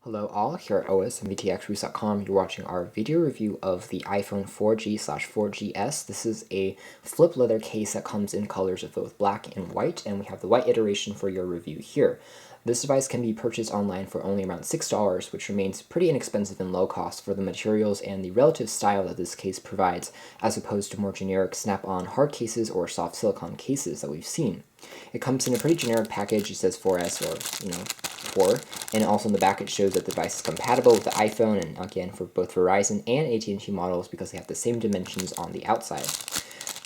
Hello all, here at osmvtxreviews.com. You're watching our video review of the iPhone 4G/4GS. This is a flip leather case that comes in colors of both black and white, and we have the white iteration for your review here. This device can be purchased online for only around $6, which remains pretty inexpensive and low cost for the materials and the relative style that this case provides, as opposed to more generic snap-on hard cases or soft silicone cases that we've seen. It comes in a pretty generic package. It says 4S or, 4, and also in the back it shows that the device is compatible with the iPhone, and again for both Verizon and AT&T models because they have the same dimensions on the outside.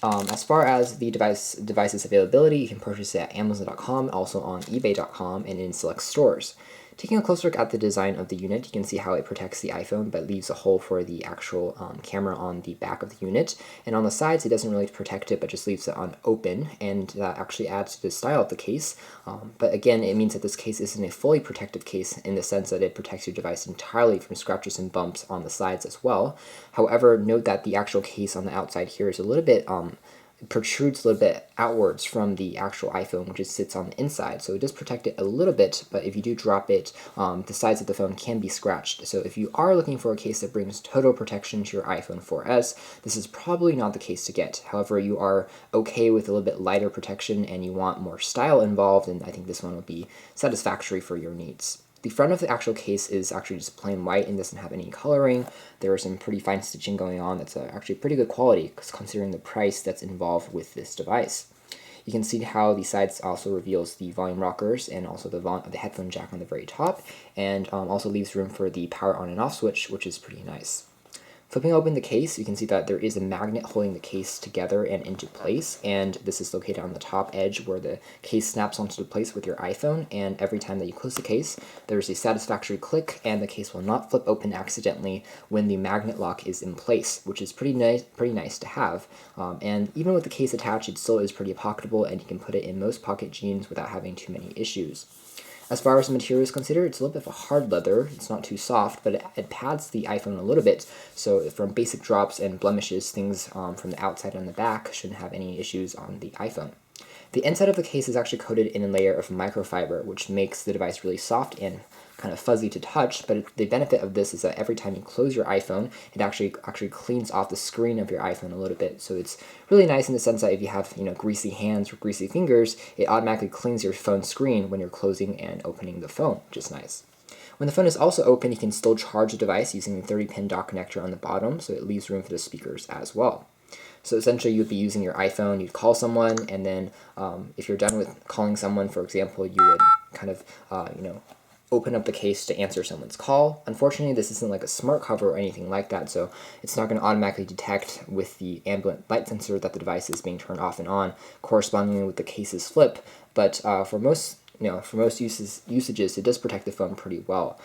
As far as the device's availability, you can purchase it at Amazon.com, also on eBay.com, and in select stores. Taking a closer look at the design of the unit, you can see how it protects the iPhone but leaves a hole for the actual camera on the back of the unit. And on the sides, it doesn't really protect it but just leaves it open, and that actually adds to the style of the case. But again, it means that this case isn't a fully protective case in the sense that it protects your device entirely from scratches and bumps on the sides as well. However, note that the actual case on the outside here is a little bit protrudes a little bit outwards from the actual iPhone, which sits on the inside. So it does protect it a little bit, but if you do drop it, the sides of the phone can be scratched. So if you are looking for a case that brings total protection to your iPhone 4S, this is probably not the case to get. However, you are okay with a little bit lighter protection and you want more style involved, and I think this one will be satisfactory for your needs. The front of the actual case is actually just plain white and doesn't have any coloring. There is some pretty fine stitching going on that's actually pretty good quality considering the price that's involved with this device. You can see how the sides also reveals the volume rockers and also the headphone jack on the very top, and also leaves room for the power on and off switch, which is pretty nice. Flipping open the case, you can see that there is a magnet holding the case together and into place, and this is located on the top edge where the case snaps onto the place with your iPhone, and every time that you close the case, there's a satisfactory click and the case will not flip open accidentally when the magnet lock is in place, which is pretty nice to have. And even with the case attached, it still is pretty pocketable, and you can put it in most pocket jeans without having too many issues. As far as the material is considered, it's a little bit of a hard leather. It's not too soft, but it pads the iPhone a little bit, so from basic drops and blemishes, things from the outside and the back shouldn't have any issues on the iPhone. The inside of the case is actually coated in a layer of microfiber, which makes the device really soft and kind of fuzzy to touch, but the benefit of this is that every time you close your iPhone, it actually cleans off the screen of your iPhone a little bit. So it's really nice in the sense that if you have greasy hands or greasy fingers, it automatically cleans your phone screen when you're closing and opening the phone, which is nice. When the phone is also open, you can still charge the device using the 30-pin dock connector on the bottom, so it leaves room for the speakers as well. So essentially, you'd be using your iPhone, you'd call someone, and then if you're done with calling someone, for example, you would kind of, open up the case to answer someone's call. Unfortunately, this isn't like a smart cover or anything like that, so it's not going to automatically detect with the ambient light sensor that the device is being turned off and on, correspondingly with the case's flip. But for most usages, it does protect the phone pretty well.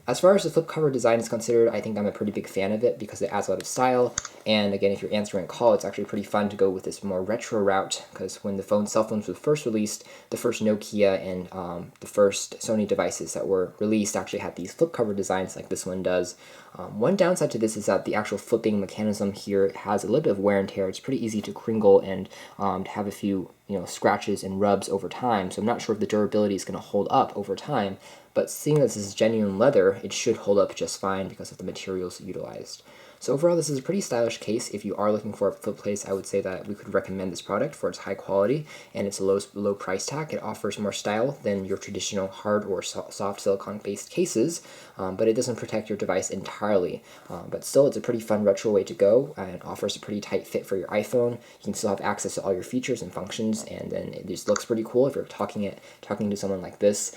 As far as the flip cover design is considered, I think I'm a pretty big fan of it because it adds a lot of style, and again, if you're answering a call, it's actually pretty fun to go with this more retro route, because when the cell phones were first released, the first Nokia and the first Sony devices that were released actually had these flip cover designs like this one does. One downside to this is that the actual flipping mechanism here has a little bit of wear and tear. It's pretty easy to cringle and to have a few scratches and rubs over time, so I'm not sure if the durability is going to hold up over time, but seeing that this is genuine leather, it should hold up just fine because of the materials utilized. So overall, this is a pretty stylish case. If you are looking for a flip case, I would say that we could recommend this product for its high quality and its low price tag. It offers more style than your traditional hard or soft silicone-based cases, but it doesn't protect your device entirely. But still, it's a pretty fun retro way to go, and it offers a pretty tight fit for your iPhone. You can still have access to all your features and functions, and then it just looks pretty cool if you're talking to someone like this.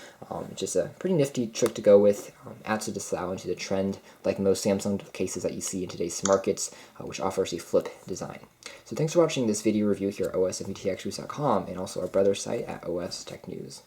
Just a pretty nifty trick to go with. Adds to the style and to the trend, like most Samsung cases that you see in today's markets, which offers a flip design. So thanks for watching this video review here at osmvtxreviews.com, and also our brother site at OS Tech News.